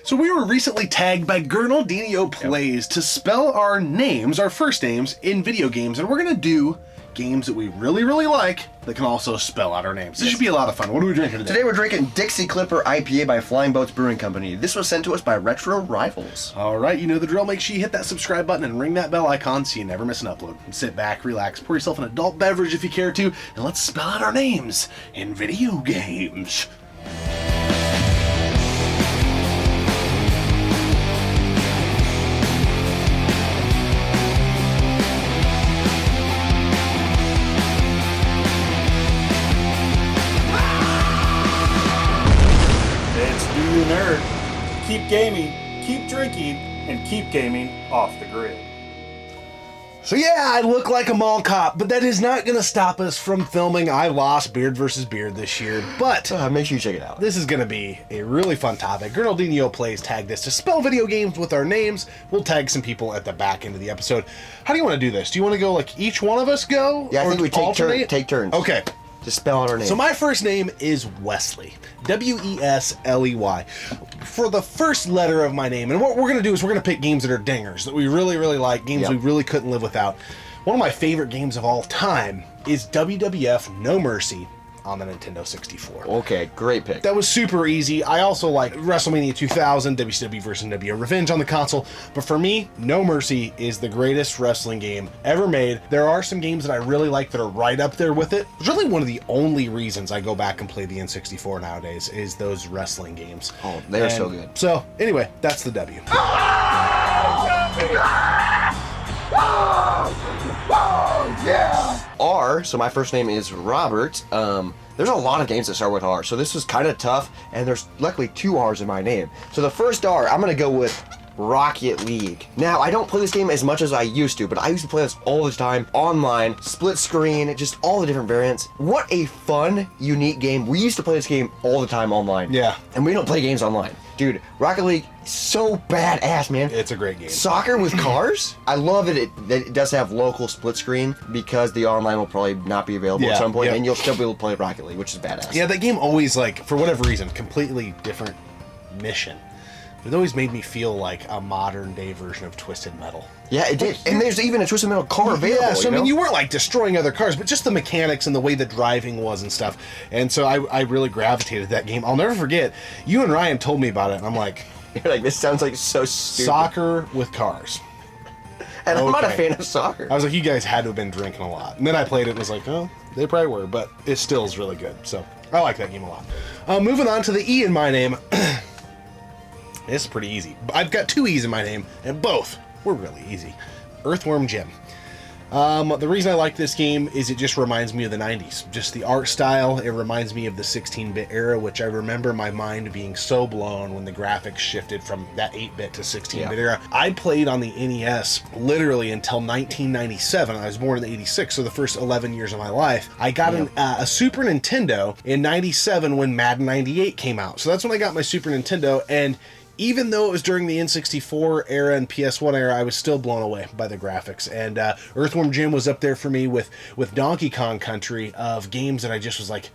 So we were recently tagged by Gurnaldinho Plays to spell our names, our first names, in video games, and we're going to do games that we really, really like that can also spell out our names. This should be a lot of fun. What are we drinking today? Today we're drinking Dixe Clipper IPA by Flying Boats Brewing Company. This was sent to us by Retro Rivals. All right, you know the drill. Make sure you hit that subscribe button and ring that bell icon so you never miss an upload. And sit back, relax, pour yourself an adult beverage if you care to, and let's spell out our names in video games. Nerd. Keep gaming, keep drinking, and keep gaming off the grid. So yeah, I look like a mall cop, but that is not going to stop us from filming I Lost Beard vs. Beard this year, but make sure you check it out. This is going to be a really fun topic. Gurnaldinho Plays tagged us to spell video games with our names. We'll tag some people at the back end of the episode. How do you want to do this? Do you want to go like each one of us go? Yeah, I think we take turns. Okay. Just spell out our name. So my first name is Wesley. W-E-S-L-E-Y. For the first letter of my name, and what we're going to do is we're going to pick games that are dingers, that we really, really like, games we really couldn't live without. One of my favorite games of all time is WWF No Mercy on the Nintendo 64. Okay, great pick. That was super easy. I also like WrestleMania 2000, WCW vs. NWO Revenge on the console, but for me, No Mercy is the greatest wrestling game ever made. There are some games that I really like that are right up there with it. It's really one of the only reasons I go back and play the N64 nowadays is those wrestling games. Oh, they're so good. So, anyway, that's the W. R, so my first name is Robert. There's a lot of games that start with R, so this was kind of tough, and there's luckily 2 R's in my name. So the first R, I'm gonna go with Rocket League. Now, I don't play this game as much as I used to, but I used to play this all the time, online, split screen, just all the different variants. What a fun, unique game. We used to play this game all the time online. Yeah. And we don't play games online. Dude, Rocket League, so badass, man. It's a great game. Soccer with cars? I love that it does have local split screen because the online will probably not be available at some point, and you'll still be able to play Rocket League, which is badass. Yeah, that game always, like, for whatever reason, completely different mission. It always made me feel like a modern day version of Twisted Metal. Yeah, it did. And there's even a Twisted Metal car available. Yeah, so I mean, you weren't like destroying other cars, but just the mechanics and the way the driving was and stuff. And so I really gravitated to that game. I'll never forget, you and Ryan told me about it, and I'm like... You're like, this sounds like so stupid. Soccer with cars. And I'm not a fan of soccer. I was like, you guys had to have been drinking a lot. And then I played it and was like, oh, they probably were, but it still is really good. So I like that game a lot. Moving on to the E in my name... It's pretty easy. I've got 2 E's in my name, and both were really easy. Earthworm Jim. The reason I like this game is it just reminds me of the 90s. Just the art style, it reminds me of the 16-bit era, which I remember my mind being so blown when the graphics shifted from that 8-bit to 16-bit era. I played on the NES literally until 1997. I was born in 86, so the first 11 years of my life. I got a Super Nintendo in 97 when Madden 98 came out. So that's when I got my Super Nintendo, and even though it was during the N64 era and PS1 era, I was still blown away by the graphics. And Earthworm Jim was up there for me with Donkey Kong Country of games that I just was like,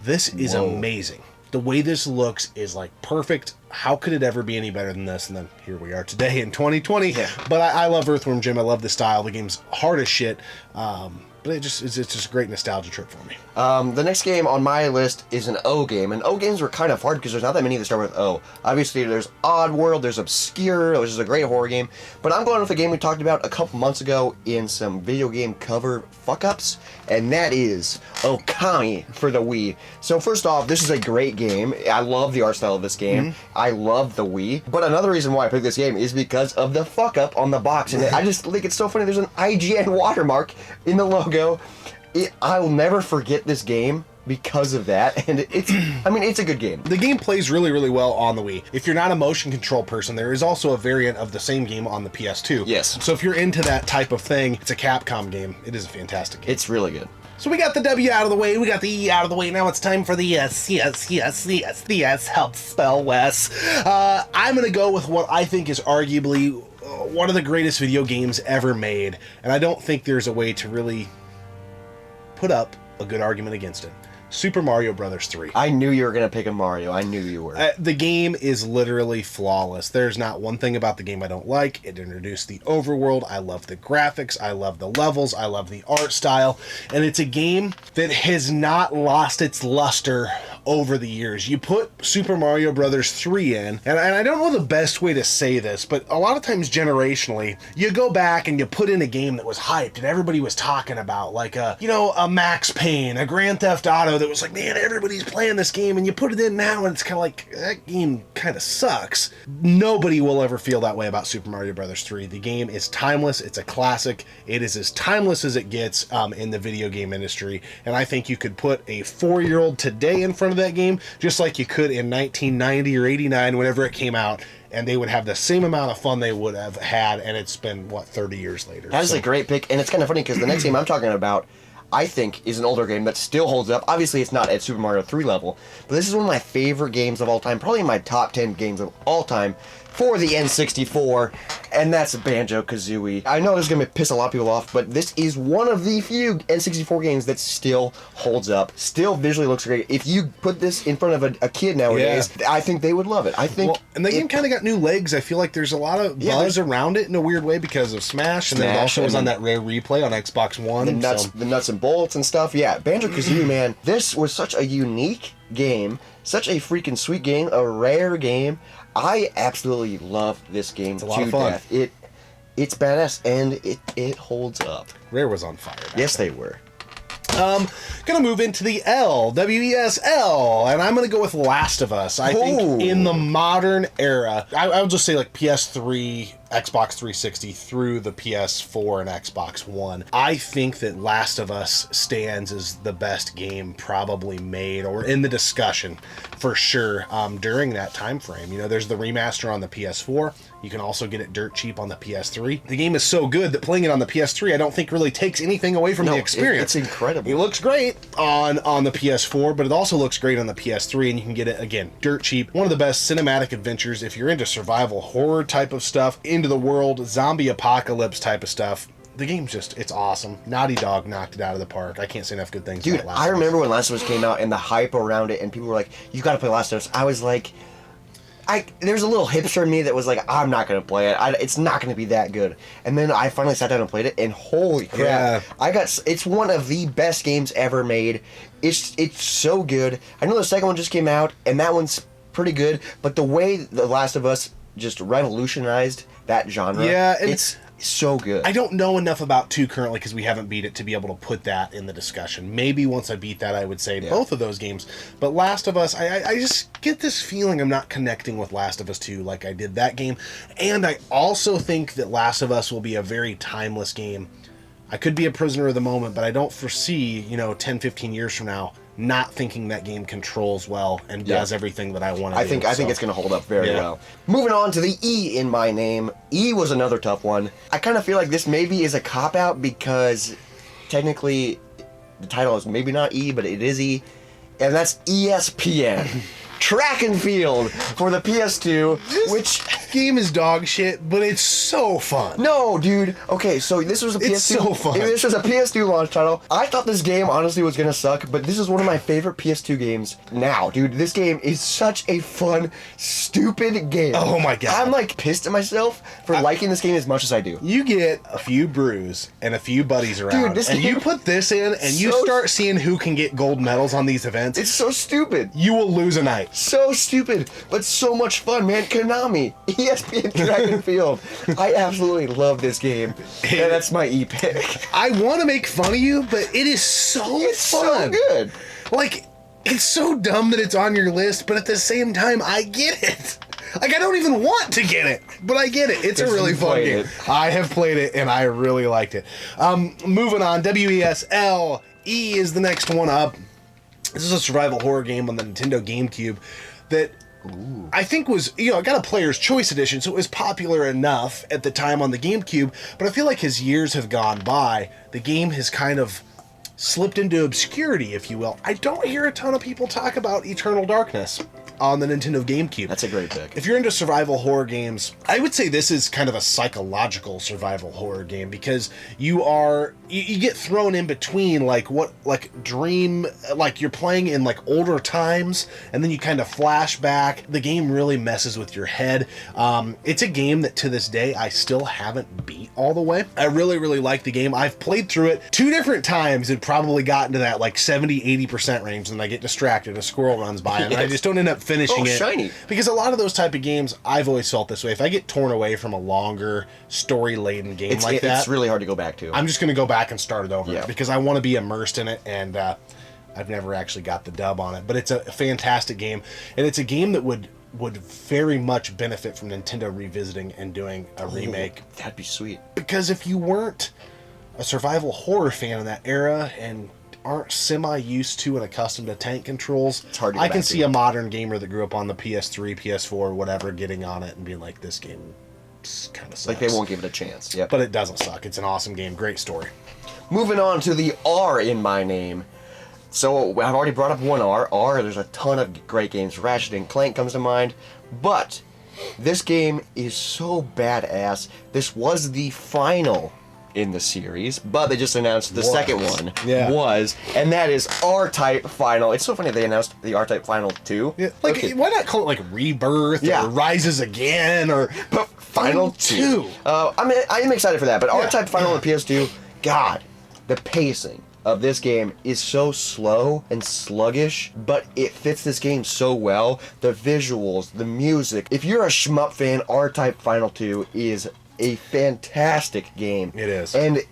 this is amazing. The way this looks is like perfect. How could it ever be any better than this? And then here we are today in 2020. Yeah. But I love Earthworm Jim. I love the style. The game's hard as shit. But it's just a great nostalgia trip for me. The next game on my list is an O game, and O games were kind of hard because there's not that many that start with O. Obviously, there's Oddworld, there's Obscure, which is a great horror game, but I'm going with a game we talked about a couple months ago in some video game cover fuck-ups, and that is Okami for the Wii. So first off, this is a great game. I love the art style of this game. I love the Wii, but another reason why I picked this game is because of the fuck-up on the box, and I just think it's so funny. There's an IGN watermark in the logo. I'll never forget this game because of that, and it's a good game. The game plays really, really well on the Wii. If you're not a motion control person, there is also a variant of the same game on the PS2. Yes. So if you're into that type of thing, it's a Capcom game. It is a fantastic game. It's really good. So we got the W out of the way, we got the E out of the way, now it's time for the S. The S helps spell Wes. I'm gonna go with what I think is arguably one of the greatest video games ever made, and I don't think there's a way to really put up a good argument against it. Super Mario Brothers 3. I knew you were going to pick a Mario. I knew you were. The game is literally flawless. There's not one thing about the game I don't like. It introduced the overworld. I love the graphics. I love the levels. I love the art style. And it's a game that has not lost its luster over the years. You put Super Mario Brothers 3 in, and I don't know the best way to say this, but a lot of times generationally, you go back and you put in a game that was hyped and everybody was talking about, like a Max Payne, a Grand Theft Auto that was like, man, everybody's playing this game, and you put it in now and it's kind of like, that game kind of sucks. Nobody will ever feel that way about Super Mario Brothers 3. The game is timeless. It's a classic. It is as timeless as it gets in the video game industry, and I think you could put a 4-year-old today in front of that game, just like you could in 1990 or 89, whenever it came out, and they would have the same amount of fun they would have had, and it's been, 30 years later. That is a great pick, and it's kind of funny because the next game I'm talking about, I think, is an older game that still holds up. Obviously, it's not at Super Mario 3 level, but this is one of my favorite games of all time, probably my top 10 games of all time, for the N64, and that's Banjo-Kazooie. I know this is going to piss a lot of people off, but this is one of the few N64 games that still holds up, still visually looks great. If you put this in front of a kid nowadays, I think they would love it. I think, and the game kind of got new legs. I feel like there's a lot of buzz around it in a weird way because of Smash, and then it also was on that rare replay on Xbox One. The nuts and bolts and stuff. Yeah, Banjo-Kazooie, man, this was such a unique game, such a freaking sweet game, a rare game. I absolutely love this game to death. It's badass, and it holds up. Rare was on fire. Yes, they were. Gonna move into the L, WESL, and I'm gonna go with Last of Us. I think in the modern era, I would just say like PS3, Xbox 360 through the PS4 and Xbox One. I think that Last of Us stands as the best game probably made, or in the discussion for sure, during that time frame. You know, there's the remaster on the PS4. You can also get it dirt cheap on the PS3. The game is so good that playing it on the PS3, I don't think really takes anything away from the experience. It's incredible. It looks great on the PS4, but it also looks great on the PS3, and you can get it, again, dirt cheap. One of the best cinematic adventures if you're into survival horror type of stuff, into the world, zombie apocalypse type of stuff. The game's just, it's awesome. Naughty Dog knocked it out of the park. I can't say enough good things about Last of Us. I remember when Last of Us came out and the hype around it, and people were like, you gotta play Last of Us. I was like, there's a little hipster in me that was like, I'm not gonna play it. It's not gonna be that good. And then I finally sat down and played it, and holy crap! Yeah. It's one of the best games ever made. It's so good. I know the second one just came out, and that one's pretty good. But the way The Last of Us just revolutionized that genre, it's so good. I don't know enough about 2 currently because we haven't beat it to be able to put that in the discussion. Maybe once I beat that, I would say both of those games. But Last of Us, I just get this feeling I'm not connecting with Last of Us 2 like I did that game. And I also think that Last of Us will be a very timeless game. I could be a prisoner of the moment, but I don't foresee, 10, 15 years from now, not thinking that game controls well and does everything that I want to do. I think it's going to hold up very well. Moving on to the E in my name. E was another tough one. I kind of feel like this maybe is a cop-out because technically the title is maybe not E, but it is E. And that's ESPN. Track and Field for the PS2, which game is dog shit, but it's so fun. No, dude. Okay, so this was a PS2. It's so fun. This was a PS2 launch title. I thought this game honestly was gonna suck, but this is one of my favorite PS2 games now, dude. This game is such a fun, stupid game. Oh my god. I'm like pissed at myself for liking this game as much as I do. You get a few brews and a few buddies around, dude, and you put this in, and you start seeing who can get gold medals on these events. It's so stupid. You will lose a night. So stupid, but so much fun, man. Konami, ESPN Track and Field. I absolutely love this game. And that's my E pick. I want to make fun of you, but it is so fun. It's so good. Like, it's so dumb that it's on your list, but at the same time, I get it. Like, I don't even want to get it, but I get it. It's a really fun game. I have played it, and I really liked it. Moving on, WESL. E is the next one up. This is a survival horror game on the Nintendo GameCube that I think was, it got a Player's Choice Edition, so it was popular enough at the time on the GameCube, but I feel like as years have gone by, the game has kind of slipped into obscurity, if you will. I don't hear a ton of people talk about Eternal Darkness. on the Nintendo GameCube. That's a great pick. If you're into survival horror games, I would say this is kind of a psychological survival horror game because you get thrown in between like dream, like you're playing in like older times and then you kind of flash back. The game really messes with your head. It's a game that to this day I still haven't beat all the way. I really, really like the game. I've played through it 2 different times and probably gotten to that like 70-80% range, and I get distracted. A squirrel runs by and I just don't end up finishing it. Shiny. Because a lot of those type of games, I've always felt this way. If I get torn away from a longer story-laden game It's really hard to go back to. I'm just going to go back and start it over Yeah. because I want to be immersed in it, and I've never actually got the dub on it. But it's a fantastic game, and it's a game that would very much benefit from Nintendo revisiting and doing a remake. That'd be sweet. Because if you weren't a survival horror fan in that era and aren't semi-used to and accustomed to tank controls, It's hard to go I can back see to. a modern gamer that grew up on the PS3, PS4, whatever, getting on it and being like, this game kind of sucks. Like they won't give it a chance. Yep. But it doesn't suck. It's an awesome game. Great story. Moving on to the R in my name. So I've already brought up one R. There's a ton of great games. Ratchet and Clank comes to mind. But this game is so badass. This was the final in the series, but they just announced the second one and that is R-Type Final. It's so funny they announced the R-Type Final too. Yeah, like, why not call it like Rebirth or Rises Again or but Final 2? I am excited for that, but R-Type Final on PS2, God, the pacing of this game is so slow and sluggish, but it fits this game so well. The visuals, the music. If you're a shmup fan, R-Type Final 2 is a fantastic game. It is. And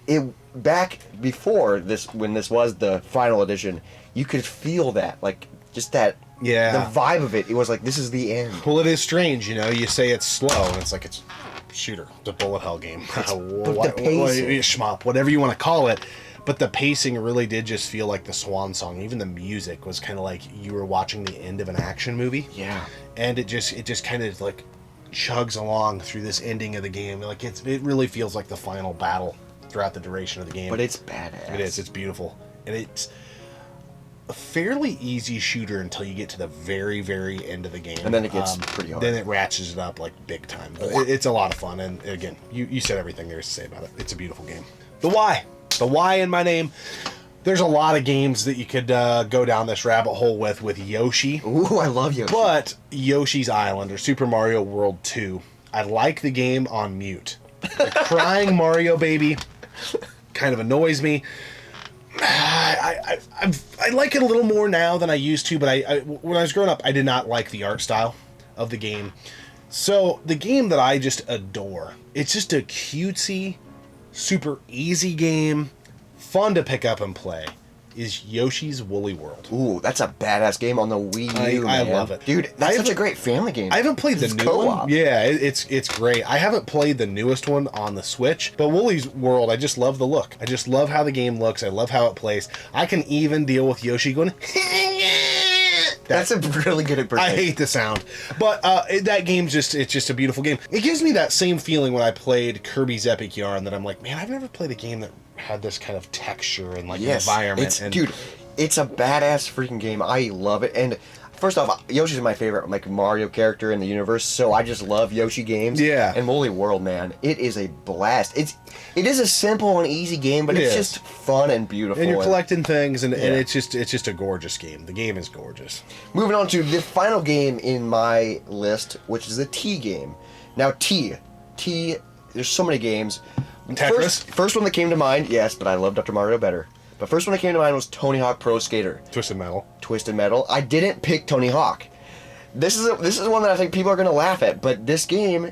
back before this, when this was the final edition, you could feel that, like, just that, the vibe of it. It was like, this is the end. Well, it is strange, you know, you say it's slow, and it's like it's shooter, the bullet hell game. Shmup, whatever you want to call it. But the pacing really did just feel like the swan song. Even the music was kind of like you were watching the end of an action movie. Yeah. And it just kind of like chugs along through this ending of the game. Like it really feels like the final battle throughout the duration of the game. But it's badass. It is. It's beautiful. And it's a fairly easy shooter until you get to the very, very end of the game. And then it gets pretty hard. Then it ratchets it up like big time. But it's a lot of fun. And again, you said everything there is to say about it. It's a beautiful game. The Y. The Y in my name. There's a lot of games that you could go down this rabbit hole with Yoshi. Ooh, I love Yoshi. But Yoshi's Island or Super Mario World 2, I like the game on mute. The crying Mario baby kind of annoys me. I like it a little more now than I used to, but when I was growing up, I did not like the art style of the game. So the game that I just adore, it's just a cutesy, super easy game, fun to pick up and play, is Yoshi's Woolly World. Ooh, that's a badass game on the Wii U, I man. love it. Dude, that's such a great family game. I haven't played the It's new co-op. one. Yeah, it's great. I haven't played the newest one on the Switch, but Woolly's World, I just love the look. I just love how the game looks. I love how it plays. I can even deal with Yoshi going... That's a really good impression. I hate the sound. But that game's it's just a beautiful game. It gives me that same feeling when I played Kirby's Epic Yarn that I'm like, man, I've never played a game that had this kind of texture and like environment. Dude, it's a badass freaking game. I love it. And first off, Yoshi's my favorite like Mario character in the universe, so I just love Yoshi games. Yeah. And Woolly World, man, it is a blast. It is a simple and easy game, but it's just fun and beautiful. And you're collecting things, and it's just a gorgeous game. The game is gorgeous. Moving on to the final game in my list, which is the T game. Now, T, there's so many games. Tetris? First one that came to mind, yes, but I love Dr. Mario better. But first one that came to mind was Tony Hawk Pro Skater. Twisted Metal. I didn't pick Tony Hawk. This is one that I think people are going to laugh at, but this game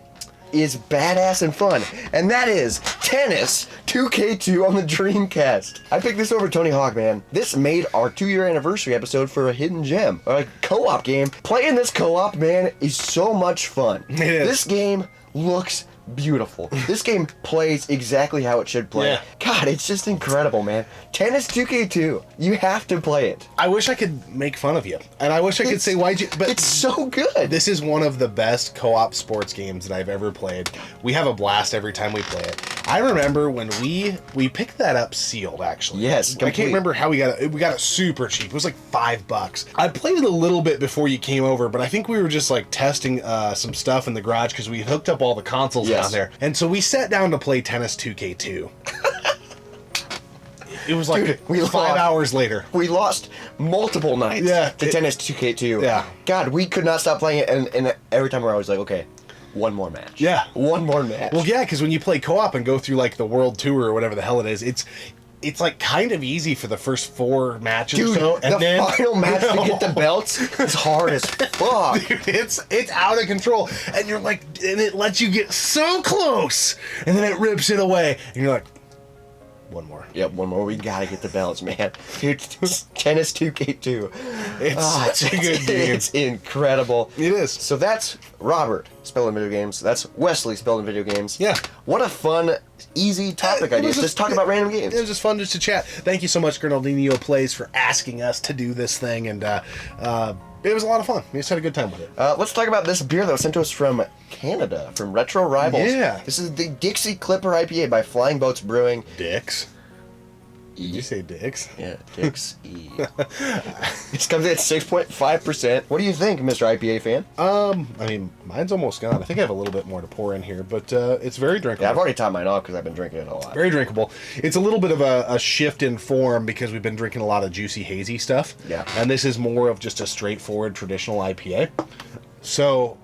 is badass and fun, and that is Tennis 2K2 on the Dreamcast. I picked this over Tony Hawk, man. This made our 2-year anniversary episode for a hidden gem, or a co-op game. Playing this co-op, man, is so much fun. It is. This game looks beautiful. This game plays exactly how it should play. Yeah. God, it's just incredible, man. Tennis 2K2. You have to play it. I wish I could make fun of you, and I wish I could say why'd you. But it's so good. This is one of the best co-op sports games that I've ever played. We have a blast every time we play it. I remember when we picked that up sealed, actually. Yes, I complete. can't remember how we got it. We got it super cheap. It was like $5. I played it a little bit before you came over, but I think we were just like testing some stuff in the garage because we hooked up all the consoles Yes. down there. And so we sat down to play Tennis 2K2. It was like Dude, we 5 lost. hours later. We lost multiple nights to Tennis 2K2. Yeah. God, we could not stop playing it, and every time I was like, okay, one more match. Yeah. One more match. Well, yeah, because when you play co-op and go through like the world tour or whatever the hell it is, it's like kind of easy for the first 4 matches Dude, or so, and the then final match to get the belts is hard as fuck. Dude, it's out of control, and you're like, and it lets you get so close, and then it rips it away, and you're like, one more. Yep, one more. We gotta get the belts, man. Dude, Tennis 2K2. It's such a good game. It's incredible. It is. So that's Robert spelling video games. That's Wesley spelling video games. Yeah. What a fun, easy topic It idea. was Just talk about random games. It was just fun just to chat. Thank you so much, Gurnaldinho Plays, for asking us to do this thing, and it was a lot of fun. We just had a good time with it. Let's talk about this beer that was sent to us from Canada, from Retro Rivals. Yeah. This is the Dixe Clipper IPA by Flying Boats Brewing. Dix. Did you say Dix? Yeah, Dixe. This comes in at 6.5%. What do you think, Mr. IPA fan? I mean, mine's almost gone. I think I have a little bit more to pour in here, but it's very drinkable. Yeah, I've already topped mine off because I've been drinking it a lot. Very drinkable. It's a little bit of a shift in form because we've been drinking a lot of juicy, hazy stuff. Yeah. And this is more of just a straightforward traditional IPA. So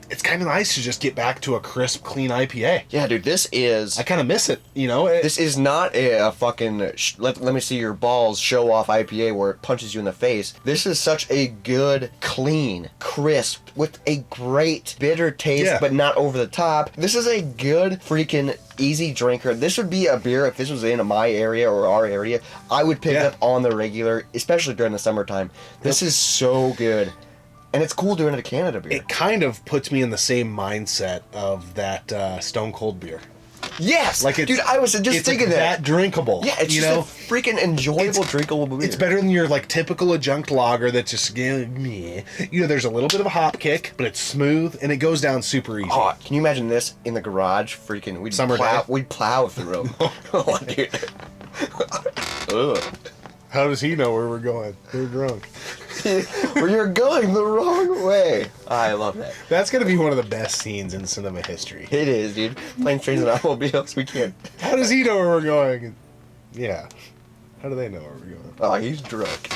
it's kind of nice to just get back to a crisp, clean IPA. Yeah, dude, this is... I kind of miss it, you know? This is not a fucking let me see your balls show off IPA where it punches you in the face. This is such a good, clean, crisp, with a great bitter taste, Yeah. but not over the top. This is a good freaking easy drinker. This would be a beer if this was in my area or our area. I would pick up on the regular, especially during the summertime. This is so good. And it's cool doing it a Canada beer. It kind of puts me in the same mindset of that Stone Cold beer. Yes! Like it's, dude, I was just thinking that drinkable. Yeah, it's you just know? a freaking enjoyable, drinkable beer. It's better than your like typical adjunct lager that's just meh. You know, there's a little bit of a hop kick, but it's smooth and it goes down super easy. Oh, can you imagine this in the garage? Freaking, we'd plow through them. Oh, dude. Ugh. How does he know where we're going? We're drunk. Well, you're going the wrong way. I love that. That's gonna be one of the best scenes in cinema history. It is, dude. Planes, trains, and automobiles. We can't. How does he know where we're going? Yeah. How do they know where we're going? Oh, he's drunk.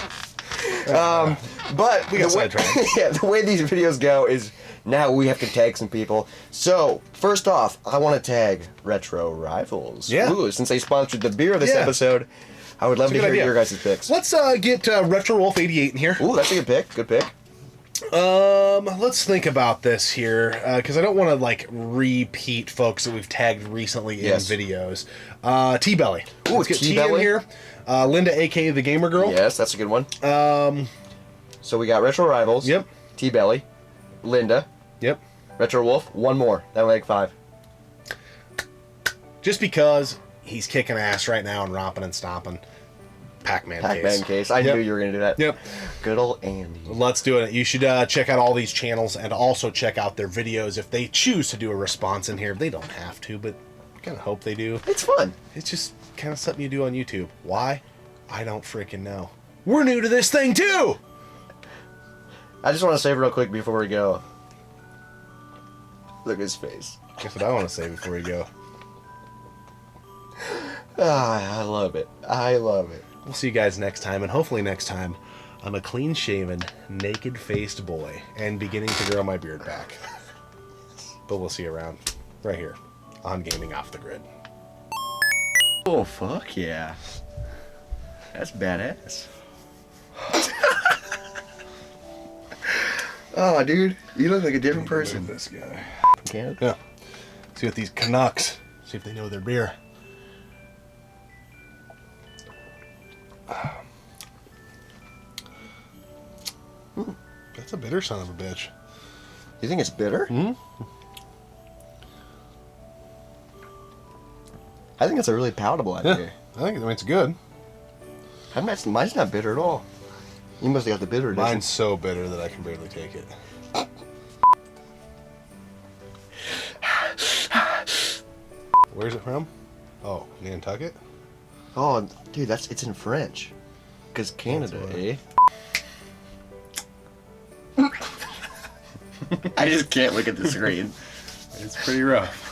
But We got sidetracked. Yeah, the way these videos go is now we have to tag some people. So first off, I want to tag Retro Rivals. Yeah. Ooh, since they sponsored the beer of this Yeah. episode, I would love That's to a good hear idea. your guys' picks. Let's get Retro Wolf 88 in here. Ooh, that's a good pick. Good pick. Let's think about this here, because I don't want to like repeat folks that we've tagged recently in Yes. videos. Tbelly. Ooh, Let's get T in Tbelly. here. Linda, aka the Gamer Girl. Yes, that's a good one. So we got Retro Rivals. Yep. Tbelly. Linda. Yep. Retro Wolf. One more. That would make 5. Just because he's kicking ass right now and romping and stomping. Pacmancase. I knew you were going to do that. Yep. Good old Andy. Let's do it. You should check out all these channels and also check out their videos if they choose to do a response in here. They don't have to, but I kind of hope they do. It's fun. It's just kind of something you do on YouTube. Why? I don't freaking know. We're new to this thing too! I just want to say real quick before we go. Look at his face. That's what I want to say before we go. Ah, I love it. I love it. We'll see you guys next time, and hopefully next time I'm a clean-shaven, naked-faced boy and beginning to grow my beard back. But we'll see you around right here on Gaming Off the Grid. Oh, fuck yeah. That's badass. Oh, dude. You look like a different person. This guy. Canada? Yeah. See what these Canucks, see if they know their beer. That's a bitter son of a bitch. You think it's bitter? Hmm? I think it's a really palatable IPA. Yeah, I mean, it's good. Mine's not bitter at all. You must have got the bitter edition. Mine's so bitter that I can barely take it. Where's it from? Oh, Nantucket? Oh, dude, it's in French. Because Canada, eh? I just can't look at the screen. It's pretty rough.